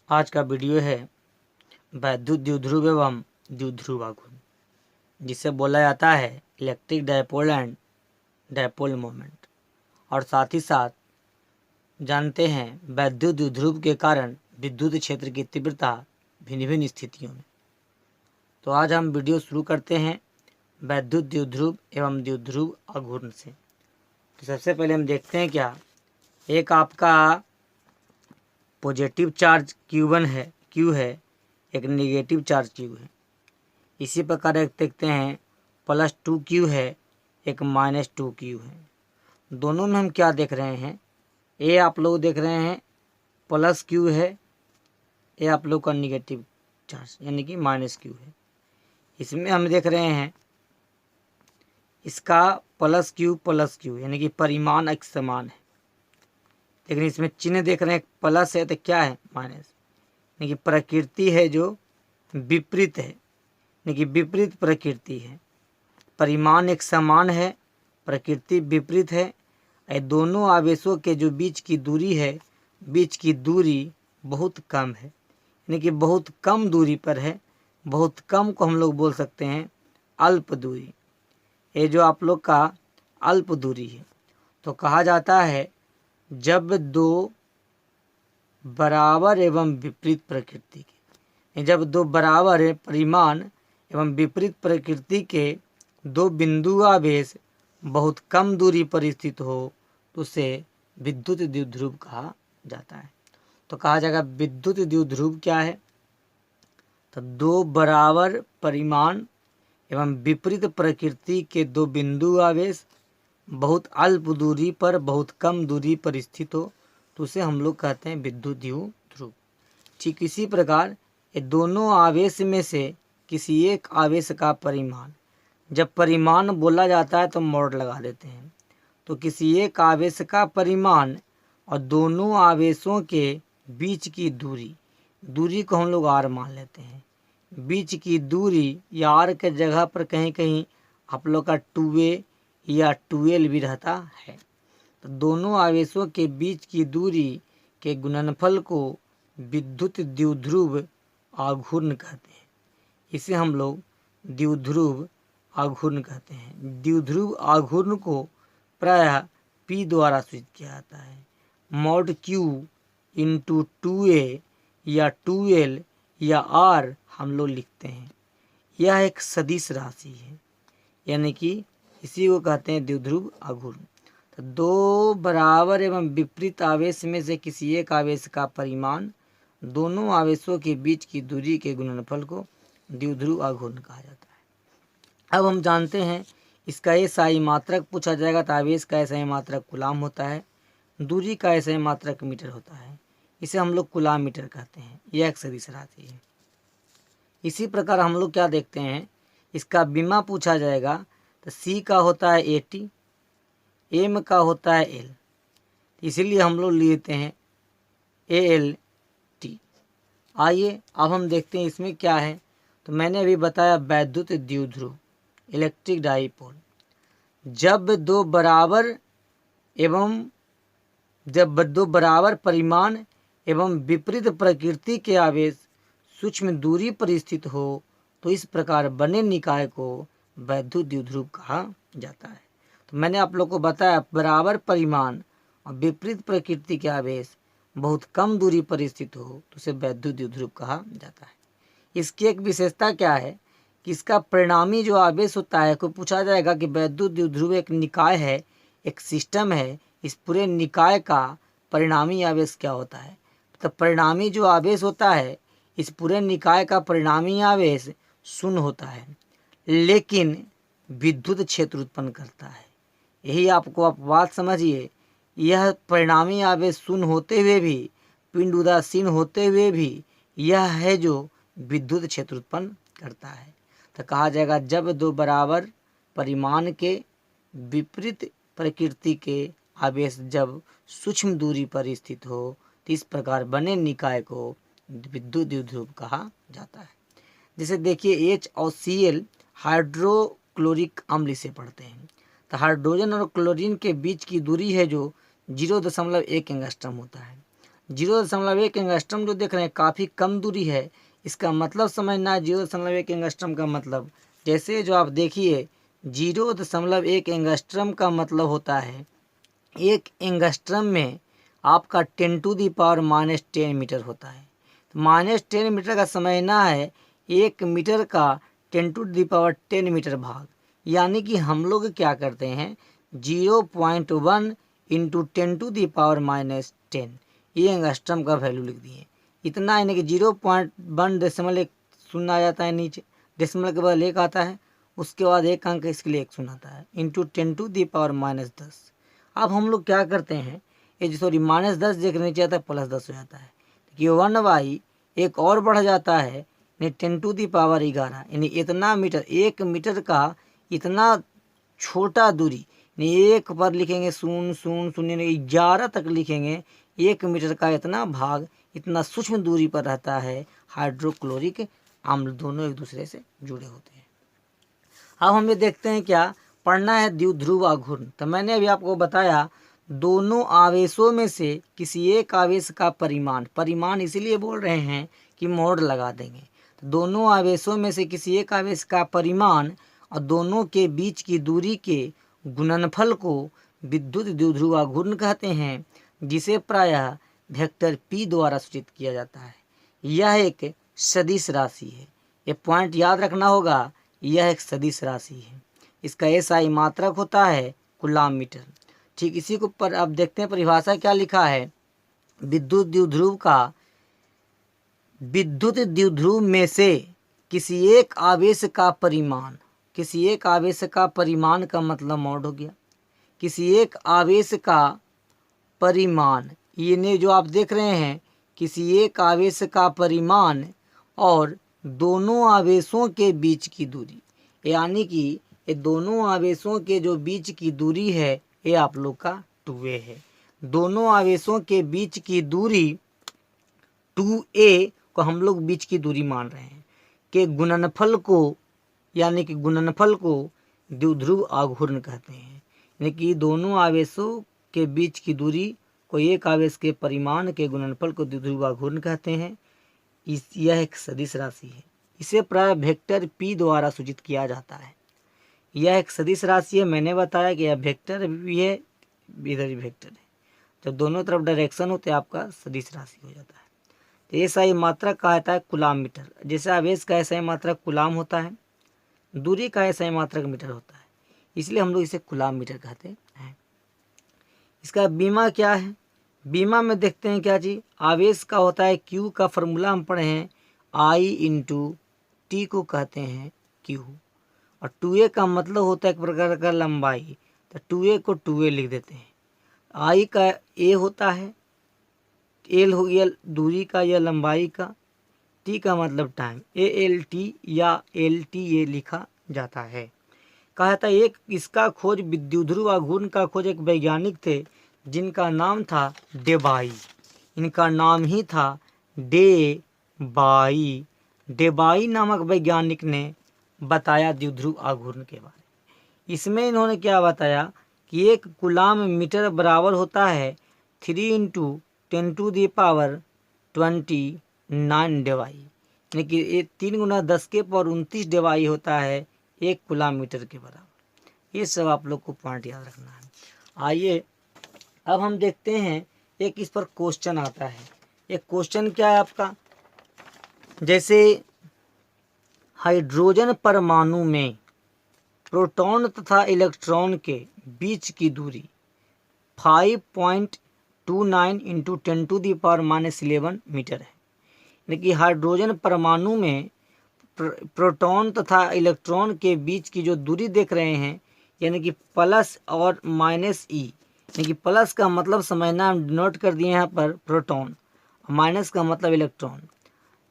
आज का वीडियो है वैद्युत द्विध्रुव एवं द्विध्रुव आघूर्ण, जिसे बोला जाता है electric dipole and dipole moment. और साथ ही साथ जानते हैं वैद्युत द्विध्रुव के कारण विद्युत क्षेत्र की तीव्रता भिन्न भिन्न स्थितियों में। तो आज हम वीडियो शुरू करते हैं वैद्युत द्विध्रुव एवं द्विध्रुव आघूर्ण से। तो सबसे पहले हम देखते हैं क्या एक आपका पॉजिटिव चार्ज Q1 है, Q है, एक नेगेटिव चार्ज Q है। इसी प्रकार एक देखते हैं +2Q है, एक -2Q है। दोनों में हम क्या देख रहे हैं, ए आप लोग देख रहे हैं +Q है, ये आप लोग का निगेटिव चार्ज यानी कि -Q है। इसमें हम देख रहे हैं इसका +Q यानी कि परिमाण एक समान है, लेकिन इसमें चिन्ह देख रहे हैं प्लस है तो क्या है माइनस, यानी कि प्रकृति है जो विपरीत है, यानी कि विपरीत प्रकृति है। परिमाण एक समान है, प्रकृति विपरीत है। ये दोनों आवेशों के जो बीच की दूरी है, बीच की दूरी बहुत कम है, यानी कि बहुत कम दूरी पर है। बहुत कम को हम लोग बोल सकते हैं अल्प दूरी। ये जो आप लोग का अल्प दूरी है, तो कहा जाता है जब दो बराबर एवं विपरीत प्रकृति के, जब दो बराबर परिमाण एवं विपरीत प्रकृति के दो बिंदु आवेश बहुत कम दूरी पर स्थित हो तो उसे विद्युत द्विध्रुव कहा जाता है। तो कहा जाएगा विद्युत द्विध्रुव क्या है, तो दो बराबर परिमाण एवं विपरीत प्रकृति के दो बिंदु आवेश बहुत अल्प दूरी पर, बहुत कम दूरी पर स्थित हो तो उसे हम लोग कहते हैं विद्युत द्विध्रुव। ठीक इसी प्रकार ये दोनों आवेश में से किसी एक आवेश का परिमाण, जब परिमाण बोला जाता है तो मोड़ लगा देते हैं, तो किसी एक आवेश का परिमाण और दोनों आवेशों के बीच की दूरी, दूरी को हम लोग r मान लेते हैं। बीच की दूरी या r के जगह पर कहीं कहीं आप लोग का 2a या 2l भी रहता है। तो दोनों आवेशों के बीच की दूरी के गुणनफल को विद्युत द्विध्रुव आघूर्ण कहते हैं। इसे हम लोग द्विध्रुव आघूर्ण कहते हैं। द्विध्रुव आघूर्ण को प्रायः P द्वारा सूचित किया जाता है। mod Q इंटू 2a या 2l या r हम लोग लिखते हैं। यह एक सदिश राशि है, यानी कि इसी को कहते हैं द्विध्रुव आघूर्ण। तो दो बराबर एवं विपरीत आवेश में से किसी एक आवेश का परिमाण दोनों आवेशों के बीच की दूरी के गुणनफल को द्विध्रुव आघूर्ण कहा जाता है। अब हम जानते हैं इसका SI मात्रक पूछा जाएगा तो आवेश का SI मात्रक कूलाम होता है, दूरी का SI मात्रक मीटर होता है। इसे हम लोग कूलाम मीटर कहते हैं। यह एक सदिश राशि है। इसी प्रकार हम लोग क्या देखते हैं, इसका बीमा पूछा जाएगा तो C का होता है AT, M का होता है L, इसीलिए हम लोग लेते हैं ALT। आइए अब हम देखते हैं इसमें क्या है। तो मैंने अभी बताया वैद्युत द्विध्रुव इलेक्ट्रिक डाइपोल, जब दो बराबर परिमाण एवं विपरीत प्रकृति के आवेश सूक्ष्म दूरी पर स्थित हो तो इस प्रकार बने निकाय को वैद्युत द्विध्रुव कहा जाता है। तो मैंने आप लोग को बताया बराबर परिमाण और विपरीत प्रकृति के आवेश बहुत कम दूरी पर स्थित हो तो उसे वैद्युत द्विध्रुव कहा जाता है। इसकी एक विशेषता क्या है कि इसका परिणामी जो आवेश होता है, कोई पूछा जाएगा कि वैद्युत द्विध्रुव एक निकाय है, एक सिस्टम है, इस पूरे निकाय का परिणामी आवेश क्या होता है। तो परिणामी जो आवेश होता है, इस पूरे निकाय का परिणामी आवेश शून्य होता है, लेकिन विद्युत क्षेत्र उत्पन्न करता है। यही आपको आप बात समझिए, यह परिणामी आवेश शून्य होते हुए भी, पिंड उदासीन होते हुए भी यह है जो विद्युत क्षेत्र उत्पन्न करता है। तो कहा जाएगा जब दो बराबर परिमाण के विपरीत प्रकृति के आवेश जब सूक्ष्म दूरी पर स्थित हो तो इस प्रकार बने निकाय को विद्युत द्विध्रुव कहा जाता है। जैसे देखिए H और Cl हाइड्रोक्लोरिक अम्ल से पढ़ते हैं, तो हाइड्रोजन और क्लोरीन के बीच की दूरी है जो 0.1 एंगस्ट्रम होता है। 0.1 एंगस्ट्रम जो देख रहे हैं काफ़ी कम दूरी है। इसका मतलब समझना है 0.1 एंगस्ट्रम का मतलब, जैसे जो आप देखिए 0.1 एंगस्ट्रम का मतलब होता है 1 एंगस्ट्रम में आपका 10⁻⁻10 मीटर होता है। तो -10 मीटर का समझना है 1 मीटर का 10⁻10 मीटर भाग, यानी कि हम लोग क्या करते हैं 0.1 इंटू 10⁻⁻10 ये एंगस्ट्रम का वैल्यू लिख दिए। इतना यानी कि 0.1 शून्य आ जाता है नीचे, डेसिमल के बाद 1 आता है, उसके बाद 1 अंक इसके लिए 1 शून्य आता है, इंटू 10⁻10। अब हम लोग क्या करते हैं ये सॉरी -10 देख नीचे आता है +10 हो जाता है, कि 1 एक और बढ़ जाता है 10⁻11 यानी इतना मीटर, 1 मीटर का इतना छोटा दूरी, एक पर लिखेंगे 0.000 तक लिखेंगे, 1 मीटर का इतना भाग इतना सूक्ष्म दूरी पर रहता है। हाइड्रोक्लोरिक अम्ल दोनों एक दूसरे से जुड़े होते हैं। अब हम ये देखते हैं क्या पढ़ना है द्विध्रुव आघूर्ण। तो मैंने अभी आपको बताया दोनों आवेशों में से किसी एक आवेश का परिमाण, परिमाण इसीलिए बोल रहे हैं कि मोड़ लगा देंगे, तो दोनों आवेशों में से किसी एक आवेश का परिमाण और दोनों के बीच की दूरी के गुणनफल को विद्युत द्विध्रुव आघूर्ण कहते हैं, जिसे प्रायः वेक्टर p द्वारा सूचित किया जाता है। यह एक सदिश राशि है, ये पॉइंट याद रखना होगा, यह एक सदिश राशि है। इसका SI मात्रक होता है कूलाम मीटर। ठीक इसी को पर अब देखते हैं परिभाषा क्या लिखा है। विद्युत द्विध्रुव में से किसी एक आवेश का परिमाण, किसी एक आवेश का परिमाण का मतलब मोड हो गया, किसी एक आवेश का परिमाण, ये ने जो आप देख रहे हैं किसी एक आवेश का परिमाण और दोनों आवेशों के बीच की दूरी, यानी कि ये दोनों आवेशों के जो बीच की दूरी है ये आप लोग का 2a है। दोनों आवेशों के बीच की दूरी 2a को हम लोग बीच की दूरी मान रहे हैं कि गुणनफल को, यानी कि गुणनफल को द्विध्रुव आघूर्ण कहते हैं, यानी कि दोनों आवेशों के बीच की दूरी को एक आवेश के परिमाण के गुणनफल को द्विध्रुव आघूर्ण कहते हैं। यह एक सदिश राशि है, इसे प्राय वेक्टर p द्वारा सूचित किया जाता है। यह एक सदिश राशि है, मैंने बताया कि यह वेक्टर भी है, इधर भी वेक्टर है, जब दोनों तरफ डायरेक्शन होते हैं आपका सदिश राशि हो जाता है। तो SI मात्रक कहता है कूलाम मीटर, जैसे आवेश का SI मात्रक कूलाम होता है, दूरी का SI मात्रक मीटर होता है, इसलिए हम लोग इसे कूलाम मीटर कहते हैं। इसका बीमा क्या है, बीमा में देखते हैं क्या जी, आवेश का होता है Q का फॉर्मूला हम पढ़े हैं I × T को कहते हैं Q, और 2a का मतलब होता है एक प्रकार का लंबाई, तो 2a को 2a लिख देते हैं। I का a होता है, l हो गया दूरी का या लंबाई का, t का मतलब टाइम, ALT या LTA लिखा जाता है। कहा था एक इसका खोज विद्युध्रुव आघूर्ण का खोज एक वैज्ञानिक थे जिनका नाम था डेबाई, इनका नाम ही था डेबाई। डेबाई नामक वैज्ञानिक ने बताया द्विध्रुव आघूर्ण के बारे में। इसमें इन्होंने क्या बताया कि 1 कूलाम मीटर बराबर होता है 3 × 10⁻29 डेबाई, यानी कि ये 3 × 10⁻29 डेबाई होता है 1 कूलाम मीटर के बराबर। ये सब आप लोग को पॉइंट याद रखना है। आइए अब हम देखते हैं एक इस पर क्वेश्चन आता है। एक क्वेश्चन क्या है आपका, जैसे हाइड्रोजन परमाणु में प्रोटॉन तथा इलेक्ट्रॉन के बीच की दूरी 5.29 × 10⁻11 मीटर है, यानी कि हाइड्रोजन परमाणु में प्रोटॉन तथा इलेक्ट्रॉन के बीच की जो दूरी देख रहे हैं, यानी कि प्लस और -e, यानी कि प्लस का मतलब समझना हम नोट कर दिए यहाँ पर प्रोटॉन, माइनस का मतलब इलेक्ट्रॉन,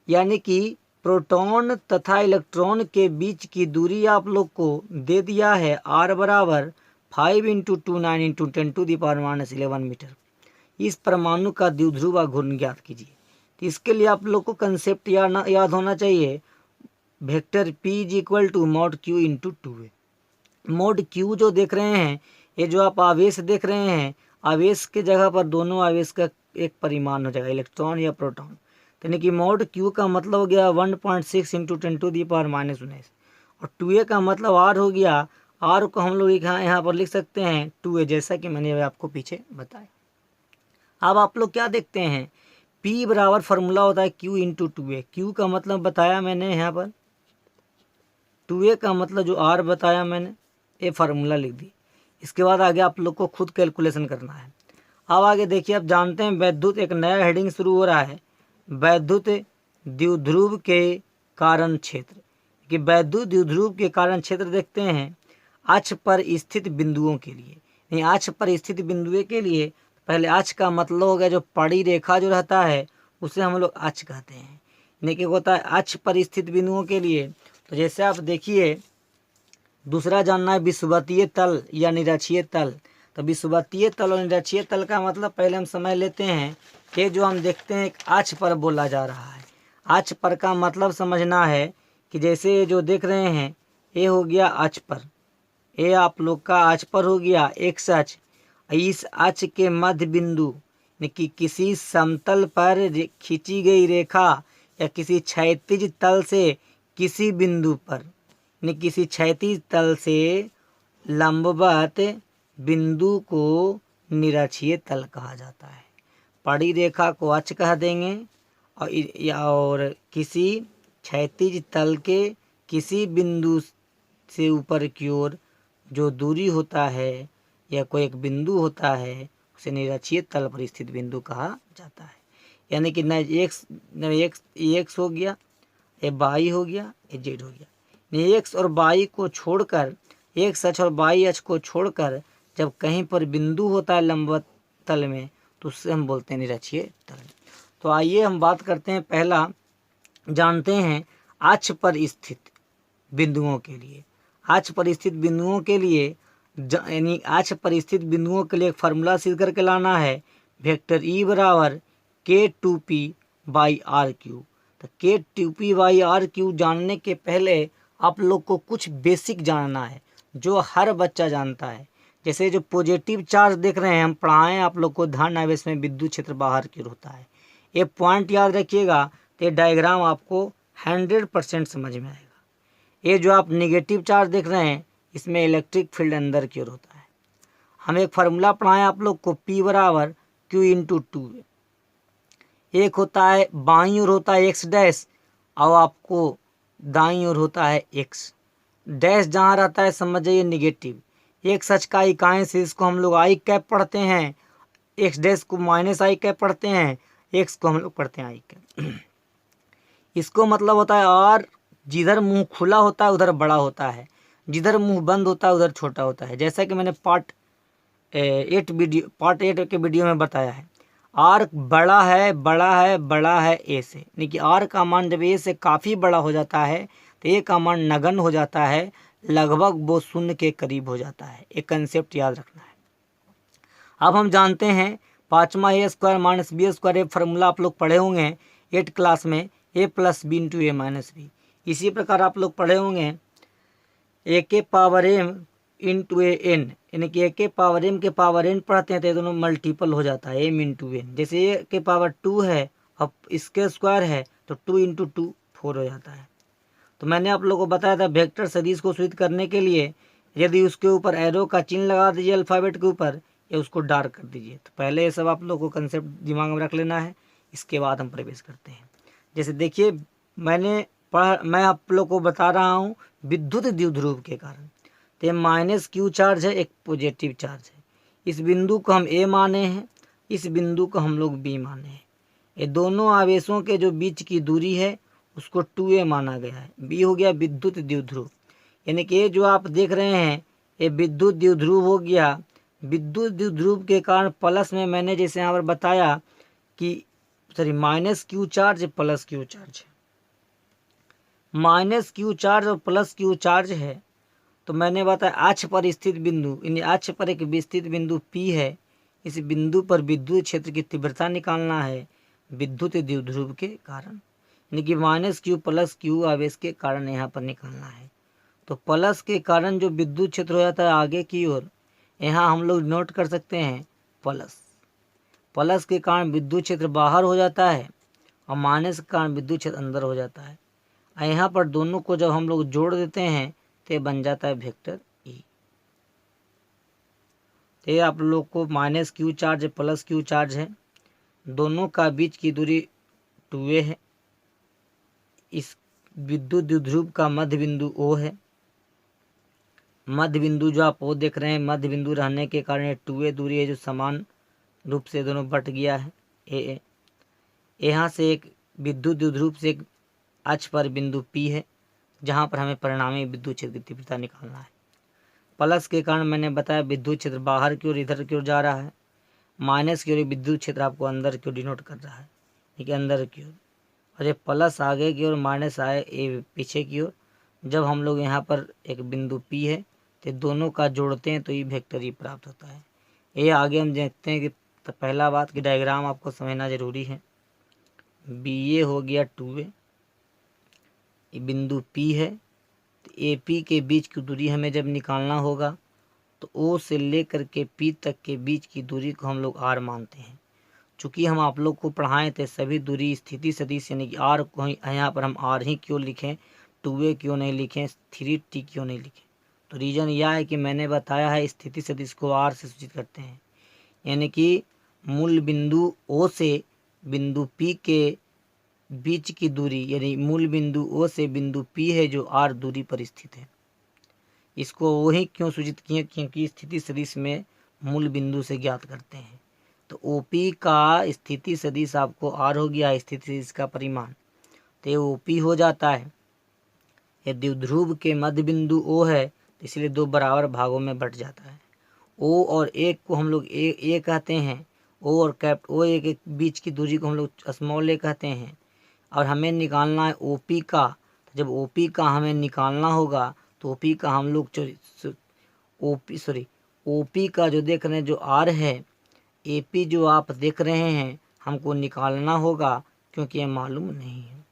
यानी कि प्रोटॉन तथा इलेक्ट्रॉन के बीच की दूरी आप लोग को दे दिया है r = 5 × 29 × 10⁻11 मीटर। इस परमाणु का द्विध्रुव आघूर्ण ज्ञात कीजिए। तो इसके लिए आप लोग को कंसेप्ट याद होना चाहिए, vector p = mod q × 2a। Mode q जो देख रहे हैं, ये जो आप आवेश देख रहे हैं, आवेश के जगह पर दोनों आवेश का एक परिमाण हो जाएगा, इलेक्ट्रॉन या प्रोटॉन। तो यानी कि मॉड क्यू का मतलब हो गया 1.6 × 10⁻⁻�19 और 2a का मतलब r हो गया। r को हम लोग यहाँ पर लिख सकते हैं 2a, जैसा कि मैंने आपको पीछे बताया। अब आप लोग क्या देखते हैं, P बराबर फार्मूला होता है Q × 2a। Q का मतलब बताया मैंने यहाँ पर, 2a का मतलब जो r बताया मैंने, ये फार्मूला लिख दी। इसके बाद आगे आप लोग को खुद कैलकुलेशन करना है। अब आगे देखिए, आप जानते हैं वैद्युत, एक नया हेडिंग शुरू हो रहा है, वैद्युत द्विध्रुव के कारण क्षेत्र। कि वैद्युत द्विध्रुव के कारण क्षेत्र देखते हैं अक्ष पर स्थित बिंदुओं के लिए। नहीं, अक्ष पर स्थित बिंदुओं के लिए पहले अक्ष का मतलब हो गया जो पड़ी रेखा जो रहता है उसे हम लोग अक्ष कहते हैं। यानी कि होता है अक्ष पर स्थित बिंदुओं के लिए। तो जैसे आप देखिए, दूसरा जानना है विषुवतीय तल या निरक्षीय तल। तो विषुवतीय तल और निरक्षीय तल का मतलब पहले हम समझ लेते हैं कि जो हम देखते हैं एक अक्ष पर बोला जा रहा है। अक्ष पर का मतलब समझना है कि जैसे जो देख रहे हैं ये हो गया अक्ष पर, ये आप लोग का अक्ष पर हो गया एक्स अक्ष। इस अक्ष के मध्य बिंदु कि किसी समतल पर खींची गई रेखा या किसी क्षैतिज तल से किसी बिंदु पर, किसी क्षैतिज तल से लंबवत बिंदु को निरक्षीय तल कहा जाता है। पड़ी रेखा को अक्ष कह देंगे और किसी क्षैतिज तल के किसी बिंदु से ऊपर की ओर जो दूरी होता है या कोई एक बिंदु होता है उसे निरक्षीय तल पर स्थित बिंदु कहा जाता है। यानी कि न एक्स हो गया, ये वाई हो गया, ये जेड हो गया। एक्स और वाई को छोड़कर, एक्स अक्ष और वाई अक्ष को छोड़कर जब कहीं पर बिंदु होता है लंबवत तल में तो उससे हम बोलते हैं निरक्षीय तल। तो आइए हम बात करते हैं, पहला जानते हैं अक्ष पर स्थित बिंदुओं के लिए। अक्ष पर स्थित बिंदुओं के लिए यानी अक्ष पर स्थित बिंदुओं के लिए एक फार्मूला सिद्ध करके लाना है, वेक्टर ई बराबर K2P/R3। तो K2P/R3 जानने के पहले आप लोग को कुछ बेसिक जानना है जो हर बच्चा जानता है। जैसे जो पॉजिटिव चार्ज देख रहे हैं, हम पढ़ाएं आप लोग को, धन आवेश में विद्युत क्षेत्र बाहर की ओर होता है। ये पॉइंट याद रखिएगा, तो ये डायग्राम आपको 100% समझ में आएगा। ये जो आप निगेटिव चार्ज देख रहे हैं इसमें इलेक्ट्रिक फील्ड अंदर की ओर होता है। हम एक फार्मूला पढ़ाएं आप लोग को, P बराबर Q × 2। एक होता है बाईं ओर होता है x डैश और आपको दाईं ओर होता है x डैश। जहाँ रहता है समझ जाइए निगेटिव। x अक्ष का इकाई से इसको हम लोग i कैप पढ़ते हैं, x डैश को -i कैप पढ़ते हैं, x को हम लोग पढ़ते हैं i कैप। इसको मतलब होता है और जिधर मुंह खुला होता है उधर बड़ा होता है, जिधर मुंह बंद होता है उधर छोटा होता है। जैसा कि मैंने पार्ट 8 के वीडियो में बताया है, आर बड़ा है ए से, यानी कि आर का मान जब ए से काफ़ी बड़ा हो जाता है तो ए का मान नगण्य हो जाता है, लगभग वो शून्य के करीब हो जाता है। एक कंसेप्ट याद रखना है। अब हम जानते हैं पाँचवा a² - b², ये फार्मूला आप लोग पढ़े होंगे 8 क्लास में, a + b × a - b। इसी प्रकार आप लोग पढ़े होंगे a के पावर m × an, यानी कि a के पावर m के पावर n पढ़ते हैं तो ये दोनों मल्टीपल हो जाता है, m × n। जैसे a के पावर 2 है अब इसके स्क्वायर है तो 2 × 2 4 हो जाता है। तो मैंने आप लोगों को बताया था वेक्टर सदिश को सिद्ध करने के लिए यदि उसके ऊपर एरो का चिन्ह लगा दीजिए अल्फ़ाबेट के ऊपर या उसको डार्क कर दीजिए। तो पहले ये सब आप लोगों को कंसेप्ट दिमाग में रख लेना है, इसके बाद हम प्रवेश करते हैं। जैसे देखिए मैं आप लोग को बता रहा हूँ विद्युत द्विध्रुव के कारण, तो ये -q चार्ज है, एक पॉजिटिव चार्ज है। इस बिंदु को हम a माने हैं, इस बिंदु को हम लोग b माने हैं। ये दोनों आवेशों के जो बीच की दूरी है उसको 2a माना गया है। b हो गया विद्युत द्विध्रुव, यानी कि ये जो आप देख रहे हैं ये विद्युत द्विध्रुव हो गया। विद्युत द्विध्रुव के कारण प्लस में मैंने जैसे यहाँ पर बताया कि -q चार्ज +q चार्ज है, -q चार्ज और +q चार्ज है। तो मैंने बताया अक्ष पर स्थित बिंदु, यानी अक्ष पर एक स्थित बिंदु P है, इस बिंदु पर विद्युत क्षेत्र की तीव्रता निकालना है विद्युत द्विध्रुव के कारण, यानी कि -q +q आवेश के कारण यहाँ पर निकालना है। तो प्लस के कारण जो विद्युत क्षेत्र हो जाता है आगे की ओर, यहाँ हम लोग नोट कर सकते हैं प्लस। प्लस के कारण विद्युत क्षेत्र बाहर हो जाता है और माइनस के कारण विद्युत क्षेत्र अंदर हो जाता है। यहाँ पर दोनों को जब हम लोग जोड़ देते हैं तो बन जाता है वेक्टर E। तो ये आप लोग को माइनस क्यू चार्ज है, प्लस क्यू चार्ज है, दोनों का बीच की दूरी 2a है। इस विद्युत द्विध्रुव का मध्य बिंदु O है। मध्य बिंदु जो आप O देख रहे हैं, मध्य बिंदु रहने के कारण 2a दूरी है जो समान रूप से दोनों बट गया है a। यहाँ से एक विद्युत द्विध्रुव से एक अक्ष पर बिंदु P है जहाँ पर हमें परिणामी विद्युत क्षेत्र की तीव्रता निकालना है। प्लस के कारण मैंने बताया विद्युत क्षेत्र बाहर की ओर इधर की ओर जा रहा है, माइनस की ओर विद्युत क्षेत्र आपको अंदर की ओर डिनोट कर रहा है, ठीक है, अंदर की ओर, और ये प्लस आगे की ओर माइनस आए ए पीछे की ओर। जब हम लोग यहाँ पर एक बिंदु P है तो दोनों का जोड़ते हैं तो ये वेक्टर E प्राप्त होता है। ये आगे हम देखते हैं कि तो पहला बात कि डायग्राम आपको समझना जरूरी है। BA हो गया 2a, ये बिंदु P है, तो AP के बीच की दूरी हमें जब निकालना होगा तो O से लेकर के P तक के बीच की दूरी को हम लोग R मानते हैं। चूँकि हम आप लोग को पढ़ाए थे सभी दूरी स्थिति सदिश यानी कि R को यहाँ पर हम R ही क्यों लिखें, 2a क्यों नहीं लिखें, 3t क्यों नहीं लिखें, तो रीज़न यह है कि मैंने बताया है स्थिति सदिश को R से सूचित करते हैं, यानी कि मूल बिंदु O से बिंदु P के बीच की दूरी, यानी मूल बिंदु O से बिंदु P है जो R दूरी पर स्थित है। इसको वही क्यों सूचित किए, क्योंकि स्थिति सदिश में मूल बिंदु से ज्ञात करते हैं। तो OP का स्थिति सदिश आपको R हो गया, स्थिति सदिश का परिमाण, तो ये OP हो जाता है। ये द्विध्रुव के मध्य बिंदु O है तो इसलिए दो बराबर भागों में बट जाता है। O और A को हम लोग A कहते हैं, O और कैपिटल O के बीच की दूरी को हम लोग स्मॉल a कहते हैं। और हमें निकालना है OP का, तो जब OP का हमें निकालना होगा तो OP का हम लोग OP का जो देख रहे हैं जो R है, AP जो आप देख रहे हैं हमको निकालना होगा, क्योंकि ये मालूम नहीं है।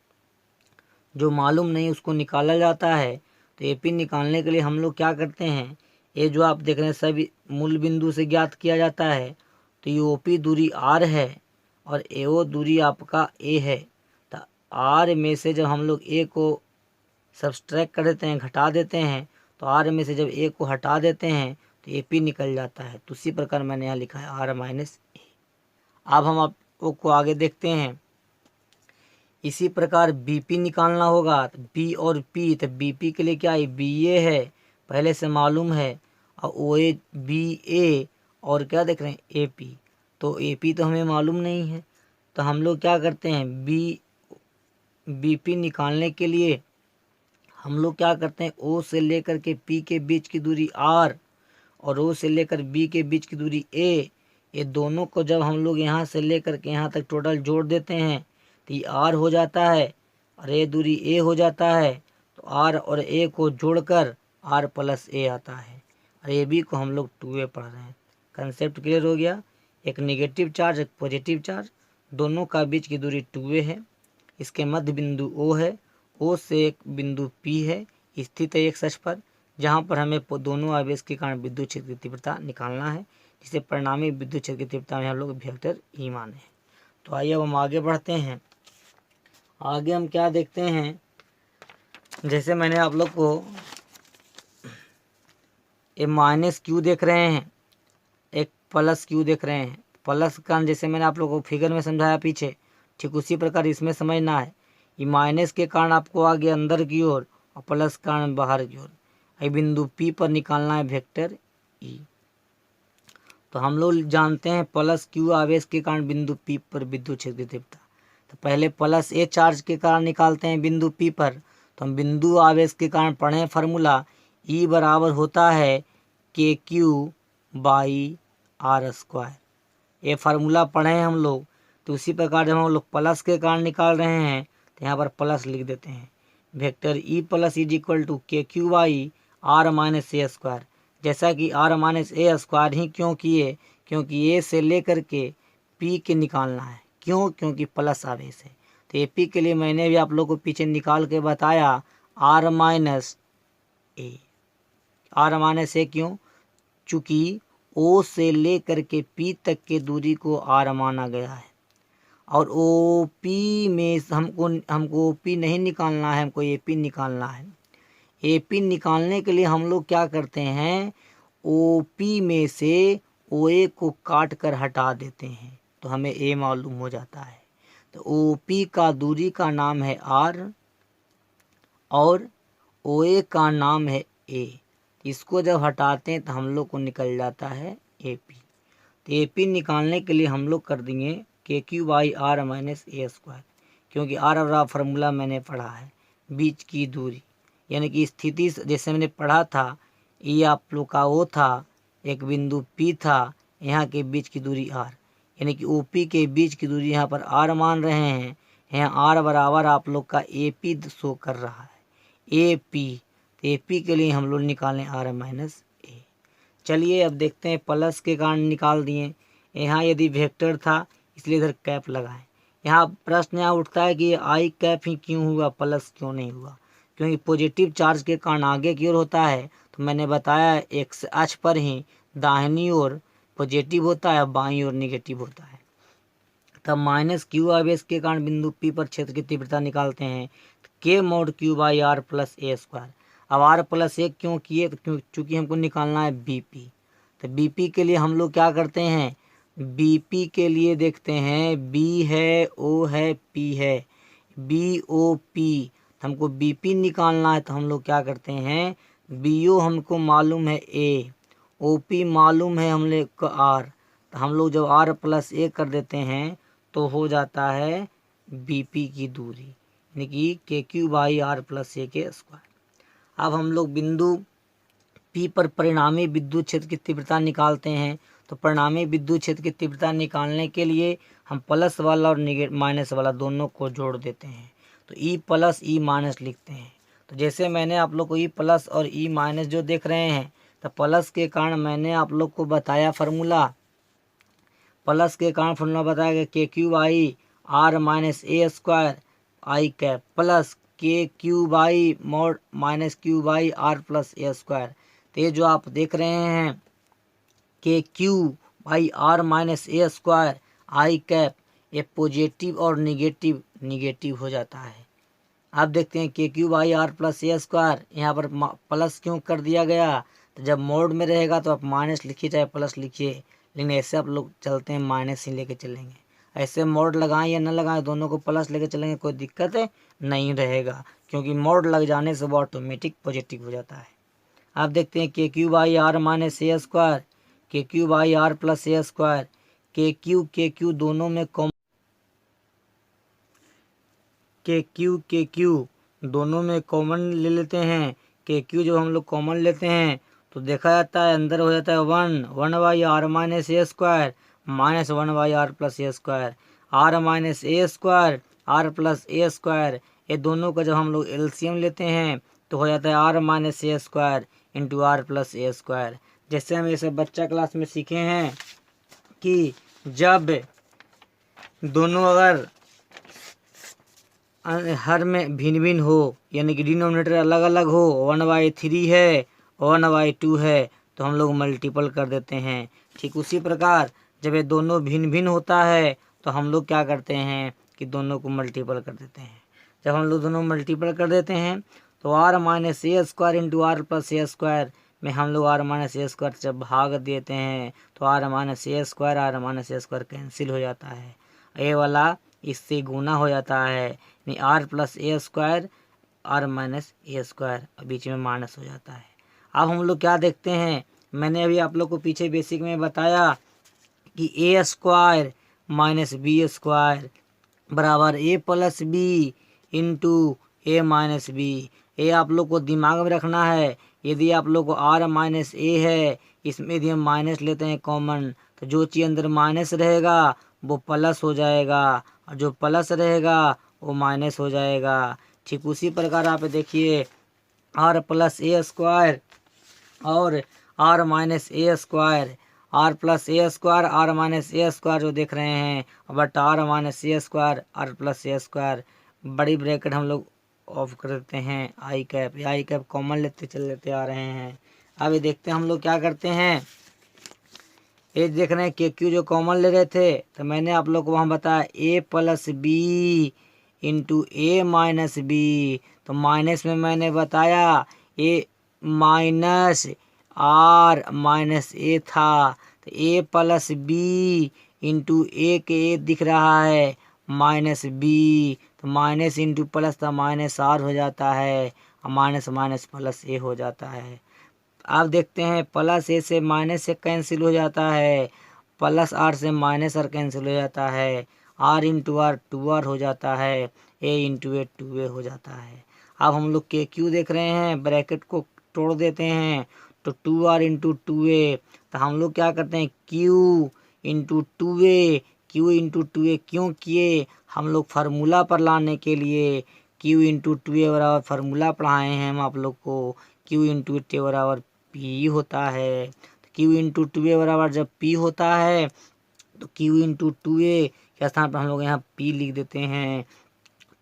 जो मालूम नहीं उसको निकाला जाता है। तो AP निकालने के लिए हम लोग क्या करते हैं, ये जो आप देख रहे हैं सभी मूल बिंदु से ज्ञात किया जाता है। तो ये OP दूरी R है और AO दूरी आपका A है। तो R में से जब हम लोग A को सब्सट्रैक्ट कर देते हैं, घटा देते हैं, तो R में से जब A को हटा देते हैं तो AP निकल जाता है। तो उसी प्रकार मैंने यहाँ लिखा है R माइनस A। अब हम आपको आगे देखते हैं। इसी प्रकार BP निकालना होगा, तो B और P, तो BP के लिए क्या है, BA है पहले से मालूम है, और OA BA और क्या देख रहे हैं AP, तो AP तो हमें मालूम नहीं है। तो हम लोग क्या करते हैं, BP निकालने के लिए हम लोग क्या करते हैं, O से लेकर के P के बीच की दूरी R और O से लेकर B के बीच की दूरी A, ये दोनों को जब हम लोग यहाँ से लेकर के यहाँ तक टोटल जोड़ देते हैं तो ये R हो जाता है और ये दूरी A हो जाता है। तो R और A को जोड़कर R प्लस A आता है, और AB को हम लोग 2A पढ़ रहे हैं। कंसेप्ट क्लियर हो गया। एक नेगेटिव चार्ज एक पॉजिटिव चार्ज, दोनों का बीच की दूरी 2A है, इसके मध्य बिंदु O है, O से एक बिंदु P है, स्थित है एक अक्ष पर, जहाँ पर हमें दोनों आवेश के कारण विद्युत क्षेत्र की तीव्रता निकालना है, जिसे परिणामी विद्युत क्षेत्र की तीव्रता में हम लोग वेक्टर E माने हैं। तो आइए अब हम आगे बढ़ते हैं। आगे हम क्या देखते हैं, जैसे मैंने आप लोग को ये माइनस Q देख रहे हैं, एक प्लस Q देख रहे हैं। प्लस का जैसे मैंने आप लोगों को फिगर में समझाया पीछे, ठीक उसी प्रकार इसमें समझना है। ये माइनस के कारण आपको आ गया अंदर की ओर और प्लस कारण बाहर की ओर। ये बिंदु P पर निकालना है वेक्टर E। तो हम लोग जानते हैं प्लस Q आवेश के कारण बिंदु P पर विद्युत क्षेत्र की तीव्रता। तो पहले प्लस A चार्ज के कारण निकालते हैं बिंदु P पर। तो हम बिंदु आवेश के कारण पढ़े फार्मूला E बराबर होता है KQ/R²। ये फार्मूला पढ़े हैं हम लोग। तो उसी प्रकार जब हम लोग प्लस के कारण निकाल रहे हैं तो यहाँ पर प्लस लिख देते हैं। Vector E plus is equal to KQ/R-A²। जैसा कि R-A² ही क्यों किए, क्योंकि A से लेकर के P के निकालना है। क्यों, क्योंकि प्लस आवेश है। तो AP के लिए मैंने भी आप लोग को पीछे निकाल के बताया R-A। R-A क्यों, चूँकि ओ से लेकर के पी तक के दूरी को आर माना गया है। और ओ पी में हमको ओ पी नहीं निकालना है, हमको ए पी निकालना है। ए पी निकालने के लिए हम लोग क्या करते हैं, ओ पी में से ओ ए को काट कर हटा देते हैं तो हमें ए मालूम हो जाता है। तो ओ पी का दूरी का नाम है आर और ओ ए का नाम है ए। इसको जब हटाते हैं तो हम लोग को निकल जाता है ए पी। तो ए पी निकालने के लिए हम लोग कर देंगे K Q by are minus A square, क्योंकि आर और फार्मूला मैंने पढ़ा है, बीच की दूरी यानी कि स्थिति जैसे मैंने पढ़ा था, ये आप लोग का वो था, एक बिंदु पी था, यहाँ के बीच की दूरी आर, यानी कि ओ पी के बीच की दूरी यहाँ पर आर मान रहे हैं। यहाँ आर बराबर आप लोग का ए पी शो कर रहा है, ए पी। तो ए पी के लिए हम लोग निकालें आर माइनस ए। चलिए अब देखते हैं, प्लस के कारण निकाल दिए। यहाँ यदि वेक्टर था इसलिए इधर कैप लगाएं। यहाँ प्रश्न यहाँ उठता है कि आई कैप ही क्यों हुआ, प्लस क्यों नहीं हुआ, क्योंकि पॉजिटिव चार्ज के कारण आगे की ओर होता है। तो मैंने बताया एक्स अक्ष पर ही दाहिनी ओर पॉजिटिव होता है, बाईं ओर नेगेटिव होता है। तब माइनस क्यू आवेश के कारण बिंदु पी पर क्षेत्र की तीव्रता निकालते हैं, K mod Q by are plus A square. अब आर प्लस ए क्यों किए, तो चूँकि हमको निकालना है बी पी। तो बी पी के लिए हम लोग क्या करते हैं, बी पी के लिए देखते हैं, बी है, ओ है, पी है, बी ओ पी। हमको बी पी निकालना है तो हम लोग क्या करते हैं, बी ओ हमको मालूम है ए, ओ पी मालूम है हम लोग को आर। तो हम लोग जब आर प्लस ए कर देते हैं तो हो जाता है बी पी की दूरी, यानी कि के क्यू बाई आर प्लस ए के स्क्वायर। अब हम लोग बिंदु पी पर परिणामी विद्युत क्षेत्र की तीव्रता निकालते हैं। तो परिणामी विद्युत क्षेत्र की तीव्रता निकालने के लिए हम प्लस वाला और माइनस वाला दोनों को जोड़ देते हैं। तो ई प्लस ई माइनस लिखते हैं। तो जैसे मैंने आप लोग को ई प्लस और ई माइनस जो देख रहे हैं, तो प्लस के कारण मैंने आप लोग को बताया फार्मूला, प्लस के कारण फार्मूला बताया गया K Q by are minus A square i cap plus K Q by mod minus q by are plus A square. तो ये जो आप देख रहे हैं K Q by are minus A square i cap, ये पॉजिटिव और negative हो जाता है। आप देखते हैं K Q by are plus A square, यहाँ पर प्लस क्यों कर दिया गया, तो जब मोड में रहेगा तो आप माइनस लिखिए चाहे प्लस लिखिए, लेकिन ऐसे आप लोग चलते हैं माइनस ही लेके चलेंगे। ऐसे मोड लगाएं या न लगाएं, दोनों को प्लस लेके चलेंगे, कोई दिक्कत नहीं रहेगा, क्योंकि मोड लग जाने से वो ऑटोमेटिक पॉजिटिव हो जाता है। आप देखते हैं K Q by are minus A square, K Q by are plus A square, K q दोनों में के क्यू दोनों में कॉमन ले लेते हैं। के क्यू जब हम लोग कॉमन लेते हैं तो देखा जाता है अंदर हो जाता है one by are minus A square minus one by are plus A square, are minus A square R plus A square. ये दोनों का जब हम लोग एलसीएम लेते हैं तो हो जाता है आर माइनस ए स्क्वायर इंटू आर प्लस ए स्क्वायर। जैसे हम ये सब बच्चा क्लास में सीखे हैं कि जब दोनों अगर हर में भिन्न भिन्न हो, यानी कि डिनोमिनेटर अलग अलग हो, 1/3 है 1/2 है, तो हम लोग मल्टीपल कर देते हैं। ठीक उसी प्रकार जब ये दोनों भिन्न भिन्न होता है तो हम लोग क्या करते हैं कि दोनों को मल्टीपल कर देते हैं। जब हम लोग दोनों मल्टीपल कर देते हैं तो आर माइनस ए स्क्वायर इंटू आर प्लस ए स्क्वायर में हम लोग आर माइनस ए स्क्वायर जब भाग देते हैं तो आर माइनस ए स्क्वायर कैंसिल हो जाता है, ए वाला इससे गुना हो जाता है, यानी r plus A square are minus A square, बीच में माइनस हो जाता है। अब हम लोग क्या देखते हैं, मैंने अभी आप लोग को पीछे बेसिक में बताया कि ए स्क्वायर माइनस बी स्क्वायर बराबर ए प्लस बी इंटू ए माइनस बी। ये आप लोग को दिमाग में रखना है। यदि आप लोग को आर माइनस ए है, इसमें यदि हम माइनस लेते हैं कॉमन, तो जो चीज़ अंदर माइनस रहेगा वो प्लस हो जाएगा और जो प्लस रहेगा वो माइनस हो जाएगा। ठीक उसी प्रकार आप देखिए आर प्लस ए स्क्वायर और R minus A square, R plus A square are minus A square जो देख रहे हैं, but R minus A square R plus A square, बड़ी ब्रैकेट हम लोग ऑफ कर देते हैं, आई कैप कॉमन लेते चल लेते आ रहे हैं। अब ये देखते हैं हम लोग क्या करते हैं ये देख रहे हैं के क्यू जो कॉमन ले रहे थे, तो मैंने आप लोग को वहाँ बताया ए प्लस बी इंटू ए माइनस बी। तो माइनस में मैंने बताया ए माइनस आर माइनस ए था, तो ए प्लस बी इंटू ए के ए दिख रहा है माइनस बी, तो माइनस इंटू प्लस था माइनस आर हो जाता है, और माइनस माइनस प्लस ए हो जाता है। आप देखते हैं प्लस ए से माइनस से कैंसिल हो जाता है, प्लस आर से माइनस आर कैंसिल हो जाता है, R into R two R हो जाता है, ए इंटू ए टू ए हो जाता है। अब हम लोग के क्यू देख रहे हैं, ब्रैकेट को तोड़ देते हैं तो टू आर इंटू टू ए, तो हम लोग क्या करते हैं क्यू इंटू टू ए, क्यू इंटू टू ए क्यों किए, हम लोग फार्मूला पर लाने के लिए क्यू इंटू टू ए बराबर फार्मूला पढ़ाए हैं हम आप लोग को, क्यू इंटू टी बराबर पी होता है। तो क्यू इंटू टू ए बराबर जब पी होता है तो क्यू इंटू टू ए के स्थान पर हम लोग यहाँ पी लिख देते हैं,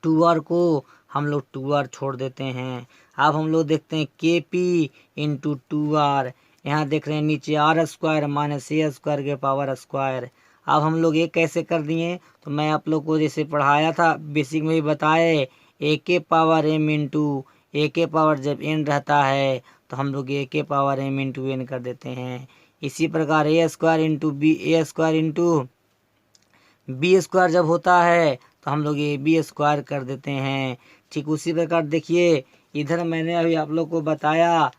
टू आर को हम लोग टू आर छोड़ देते हैं। अब हम लोग देखते हैं के पी इंटू टू आर, यहाँ देख रहे हैं नीचे आर स्क्वायर माइनस ए स्क्वायर के पावर स्क्वायर। अब हम लोग ये कैसे कर दिए, तो मैं आप लोग को जैसे पढ़ाया था बेसिक में भी बताए, ए के पावर एम इंटू ए के पावर जब एन रहता है तो हम लोग ए के पावर एम इंटू एन कर देते हैं। इसी प्रकार ए स्क्वायर इंटू बी, ए स्क्वायर इंटू बी स्क्वायर जब होता है तो हम लोग ए बी स्क्वायर कर देते हैं। ठीक उसी प्रकार देखिए इधर मैंने अभी आप लोग को बताया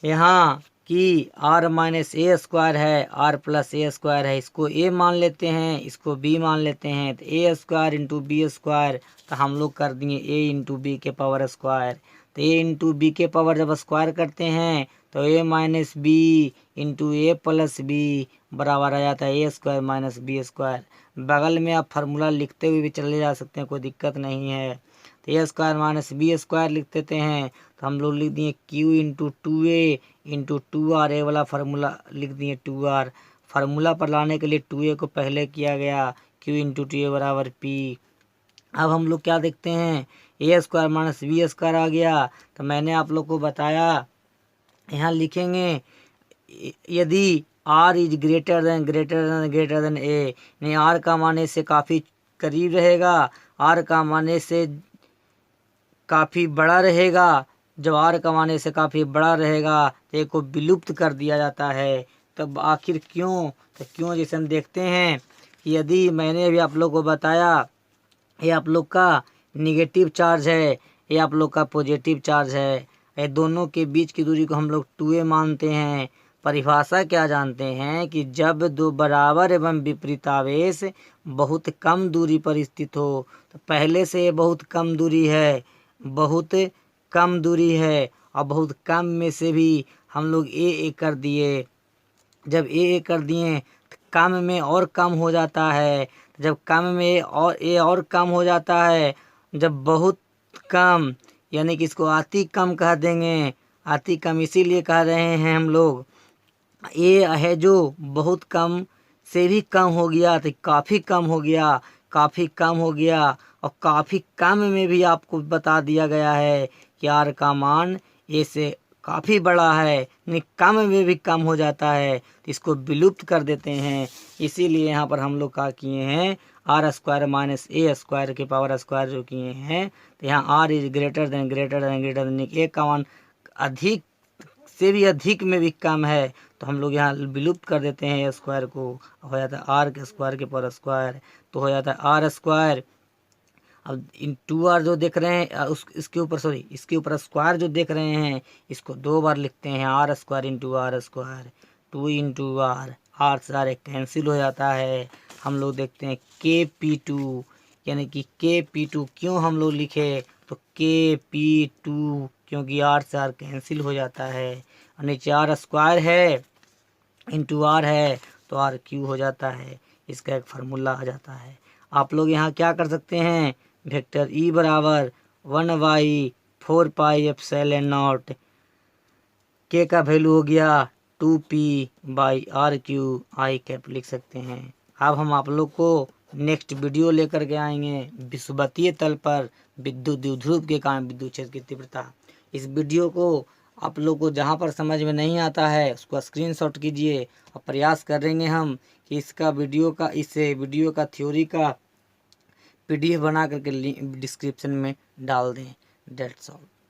यहाँ कि आर माइनस ए स्क्वायर है, आर प्लस ए स्क्वायर है, इसको ए मान लेते हैं, इसको बी मान लेते हैं, तो a square into B square, तो हम लोग कर दिए ए इंटू बी के पावर स्क्वायर। तो ए इंटू बी के पावर जब स्क्वायर करते हैं तो ए माइनस बी इंटू ए प्लस बी बराबर आ जाता है ए स्क्वायर माइनस बी स्क्वायर। बगल में आप फार्मूला लिखते हुए भी चले जा सकते हैं, कोई दिक्कत नहीं है। तो a square minus b square लिख देते हैं, तो हम लोग लिख दिए q into two a into two r, a वाला फार्मूला लिख दिए टू आर। फार्मूला पर लाने के लिए टू ए को पहले किया गया, क्यू इंटू टू ए बराबर पी। अब हम लोग क्या देखते हैं ए स्क्वायर माइनस बी स्क्वायर आ गया, तो मैंने आप लोग को बताया यहाँ लिखेंगे यदि आर इज ग्रेटर देन ए, यानी आर का मान से काफ़ी करीब रहेगा, आर का मान से काफ़ी बड़ा रहेगा, जब आर का मान से काफ़ी बड़ा रहेगा तो ए को विलुप्त कर दिया जाता है। तब आखिर क्यों, तो क्यों जैसे हम देखते हैं यदि मैंने अभी आप लोग को बताया ये आप लोग का निगेटिव चार्ज है, ये आप लोग का पॉजिटिव चार्ज है, ये दोनों के बीच की दूरी को हम लोग 2a मानते हैं। परिभाषा क्या जानते हैं कि जब दो बराबर एवं विपरीत आवेश बहुत कम दूरी पर स्थित हो, तो पहले से ये बहुत कम दूरी है, बहुत कम दूरी है, और बहुत कम में से भी हम लोग ए कर दिए, जब ए कर दिए तो कम में और कम हो जाता है, जब कम में और ए और कम हो जाता है, जब बहुत कम यानी कि इसको अति कम कह देंगे, अति कम इसीलिए कह रहे हैं हम लोग, ए है जो बहुत कम से भी कम हो गया तो काफ़ी कम हो गया, काफ़ी कम हो गया, और काफ़ी कम में भी आपको बता दिया गया है कि आर का मान ए से काफ़ी बड़ा है, यानी कम में भी कम हो जाता है तो इसको विलुप्त कर देते हैं। इसीलिए यहाँ पर हम लोग क्या किए हैं आर स्क्वायर माइनस ए स्क्वायर के पावर स्क्वायर जो किए हैं, तो यहाँ R is greater than A का मान अधिक से भी अधिक में भी कम है, तो हम लोग यहाँ विलुप्त कर देते हैं ए स्क्वायर को, हो जाता है आर के स्क्वायर के पावर स्क्वायर, तो हो जाता है आर स्क्वायर। अब इन टू आर जो देख रहे हैं इसके ऊपर स्क्वायर जो देख रहे हैं इसको दो बार लिखते हैं, R square into R square, two into R, R से आर कैंसिल हो जाता है। हम लोग देखते हैं के पी टू, यानी कि के पी टू क्यों हम लोग लिखे, तो के पी टू क्योंकि आर से आर कैंसिल हो जाता है, और नीचे आर स्क्वायर है इंटू आर है तो आर क्यू हो जाता है, इसका एक फार्मूला आ जाता है। आप लोग यहाँ क्या कर सकते हैं, वेक्टर ई बराबर 1/4πε0 के का वैल्यू हो गया 2p/r³ आई कैप लिख सकते हैं। अब हम आप लोग को नेक्स्ट वीडियो लेकर के आएंगे विषुवतीय तल पर विद्युत द्विध्रुव के कारण विद्युत क्षेत्र की तीव्रता। इस वीडियो को आप लोग को जहाँ पर समझ में नहीं आता है उसको स्क्रीनशॉट कीजिए और प्रयास करेंगे हम कि इस वीडियो का थ्योरी का PDF बना करके डिस्क्रिप्शन में डाल दें। That's all.